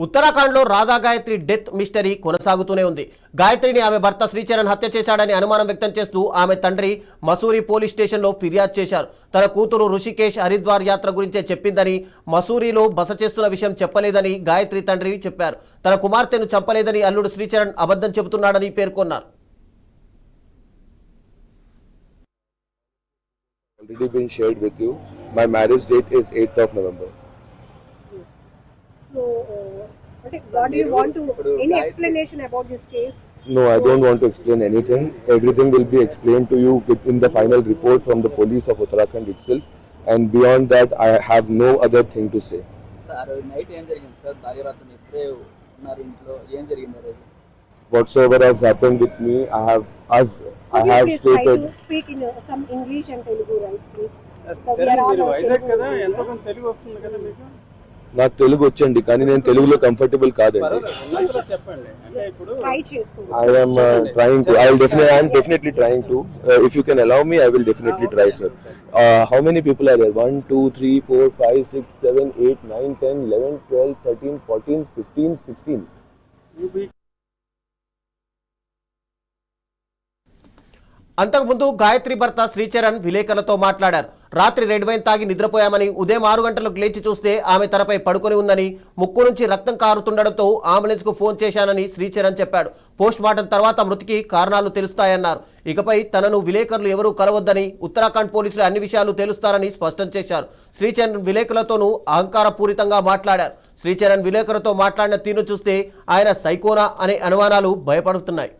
ఉత్తరాఖండ్లో Radha Gayatri death mystery కొనసాగుతూనే ఉంది. గాయత్రిని ఆమె భర్త శ్రీచరణ్ హత్య చేశాడని అనుమానం వ్యక్తం చేస్తూ ఆమె తండ్రి మసూరి పోలీస్ స్టేషన్లో ఫిర్యాదు చేశారు. తన కూతురు రుషికేశ్ హరిద్వార్ యాత్ర గురించే చెప్పిందని, మసూరిలో బస చేస్తున్న విషయం చెప్పలేదని గాయత్రి తండ్రి చెప్పారు. తన కుమార్తెను చంపలేదని అల్లుడు శ్రీచరణ్ అబద్ధం చెబుతున్నాడని పేర్కొన్నారు. Already been shared with you. My marriage date is 8th of November. So, what do you want to, any explanation about this case? No, I don't want to explain anything. Everything will be explained to you in the final report from the police of Uttarakhand itself. And beyond that, I have no other thing to say. Sir, night em jarigindi sir, bhari bhartam iddare unnaru intlo em jarigindi roju? Whatsoever has happened with me, I have Please try stated. to speak in some English and Telugu, right, please? నాకు తెలుగు వచ్చండి, కానీ నేను తెలుగులో comfortable కాదండి. I am trying to. I am definitely trying to. If you can allow me, I will definitely try, sir. How many people are there? 1, 2, 3, 4, 5, 6, 7, 8, 9, 10, 11, 12, 13, 14, 15, 16. అంతకుముందు గాయత్రి భర్త శ్రీచరణ్ విలేకరులతో మాట్లాడారు. రాత్రి రెడ్ వైన్ తాగి నిద్రపోయామని, ఉదయం 6 గంటలకు లేచి చూస్తే ఆమె తనపై పడుకొని ఉందని, ముక్కు నుంచి రక్తం కారుతుండడంతో అంబులెన్స్కు ఫోన్ చేశానని శ్రీచరణ్ చెప్పాడు. పోస్ట్ మార్టం తర్వాత మృతికి కారణాలు తెలుస్తాయన్నారు. ఇకపై తనను విలేకరులు ఎవరూ కలవద్దని, ఉత్తరాఖండ్ పోలీసులు అన్ని విషయాలు తెలుస్తారని స్పష్టం చేశారు. శ్రీచరణ్ విలేకరులతోనూ అహంకారపూరితంగా మాట్లాడారు. శ్రీచరణ్ విలేకరులతో మాట్లాడిన తీరు చూస్తే ఆయన సైకోనా అనే అనుమానాలు భయపడుతున్నాయి.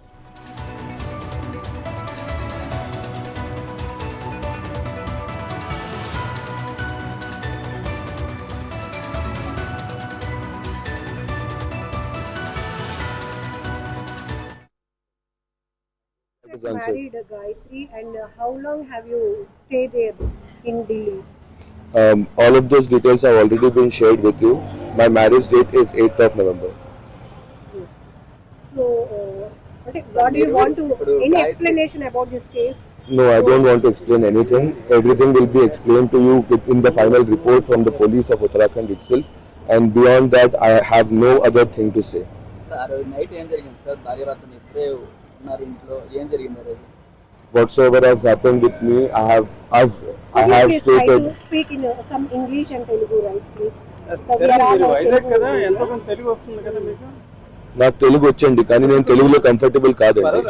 Married Gayatri, and how long have you stayed there in Delhi? All of those details have already been shared with you. My marriage date is 8th of November. So, what do you want to, any explanation about this case? No, I don't want to explain anything. Everything will be explained to you in the final report from the police of Uttarakhand itself. And beyond that, I have no other thing to say. Sir, night em jarigindi sir, bhari bhartam iddare unnaru intlo em jarigindi roju? Whatsoever has happened with me, I have Please try stated. to speak in some English and Telugu, right, please? నాకు తెలుగు వచ్చండి, కానీ నేను తెలుగులో comfortable కాదండి.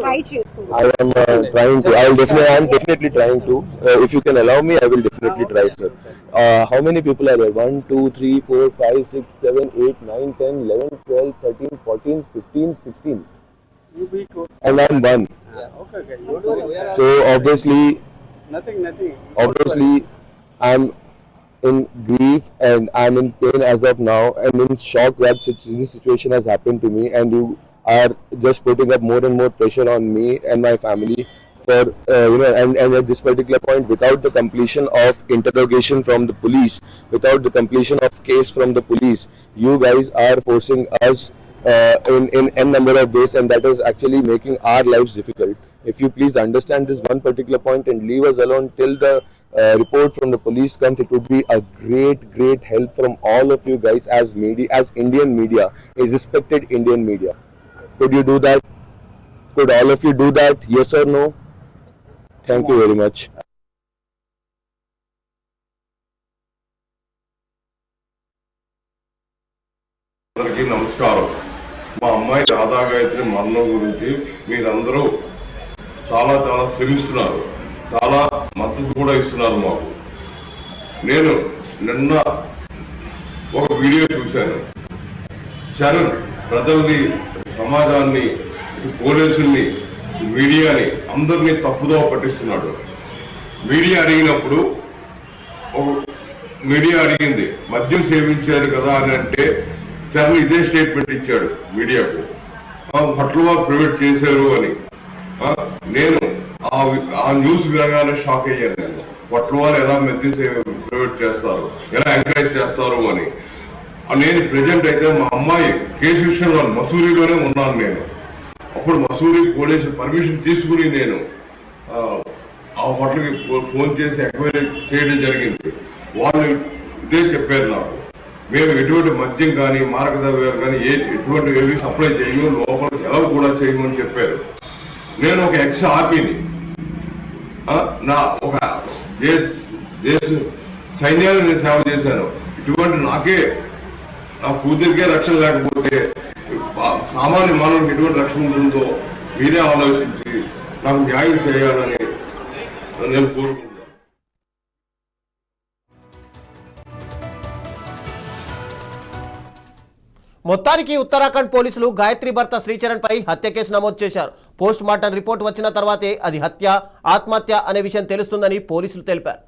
Try చేస్తూ. I am trying to. I am definitely trying to. If you can allow me, I will definitely try, sir. How many people are there? 1, 2, 3, 4, 5, 6, 7, 8, 9, 10, 11, 12, 13, 14, 15, 16. And I am one. So obviously, Obviously, I am in grief and I am in pain as of now, and in shock that this situation has happened to me, and you are just putting up more and more pressure on me and my family for and at this particular point, without the completion of interrogation from the police, without the completion of case from the police, you guys are forcing us in n number of ways, and that is actually making our lives difficult. If you please understand this one particular point and leave us alone till the report from the police comes, it would be a great help from all of you guys as media, as Indian media, a respected Indian media. Could you do that? Could all of you do that? Yes or no? Thank you very much. అందరికీ నమస్కారం. మా అమ్మాయి రాధా గాయత్రి మరణం గురించి మీరందరూ చాలా శ్రమిస్తున్నారు, చాలా మద్దతు కూడా ఇస్తున్నారు మాకు. నేను నిన్న ఒక వీడియో చూశాను. చరణ్ ప్రజల్ని, సమాజాన్ని, పోలీసుల్ని, మీడియాని అందరినీ తప్పుదోవ పట్టిస్తున్నాడు. మీడియా అడిగింది మద్యం సేవించారు కదా అని అంటే చరణ్ ఇదే స్టేట్మెంట్ ఇచ్చాడు మీడియాకు, హట్లువా ప్రైవేట్ చేశారు అని. నేను ఆ న్యూస్ వినగానే షాక్ అయ్యాను. నేను హట్లువారు ఎలా మద్యం ప్రైవేట్ చేస్తారు, ఎలా ఎంకరేజ్ చేస్తారు అని. నేను ప్రెజెంట్ అయితే మా అమ్మాయి కేసు విషయంలో మసూరిలోనే ఉన్నాను. నేను అప్పుడు మసూరి పోలీసు పర్మిషన్ తీసుకుని నేను ఆ హోటల్కి ఫోన్ చేసి ఎంక్వైరీ చేయడం జరిగింది. వాళ్ళు ఇదే చెప్పారు నాకు. మేము ఎటువంటి మద్యం కానీ మారకద్రవ్యాలు కానీ ఎటువంటి ఏవి సప్లై చేయము, లోపల ఎలా కూడా చేయమని చెప్పారు. నేను ఒక ఎక్స్ ఆర్మీని, నా ఒక దేశ సైన్యాన్ని నేను సేవ చేశాను. ఇటువంటి నా కూతురికే రక్షణ లేకపోతే సామాన్య మానవునికి ఎటువంటి రక్షణ ఉంటుందో మీరే ఆలోచించి నాకు న్యాయం చేయాలని నేను కోరుకుంటున్నాను. మొత్తానికి ఉత్తరాఖండ్ పోలీసులు గాయత్రి భర్త శ్రీచరణ్ పై హత్య కేసు నమోదు చేశారు. పోస్ట్ మార్టం రిపోర్ట్ వచ్చిన తర్వాతే అది హత్య, ఆత్మహత్య అనే విషయం తెలుస్తుందని పోలీసులు తెలిపారు.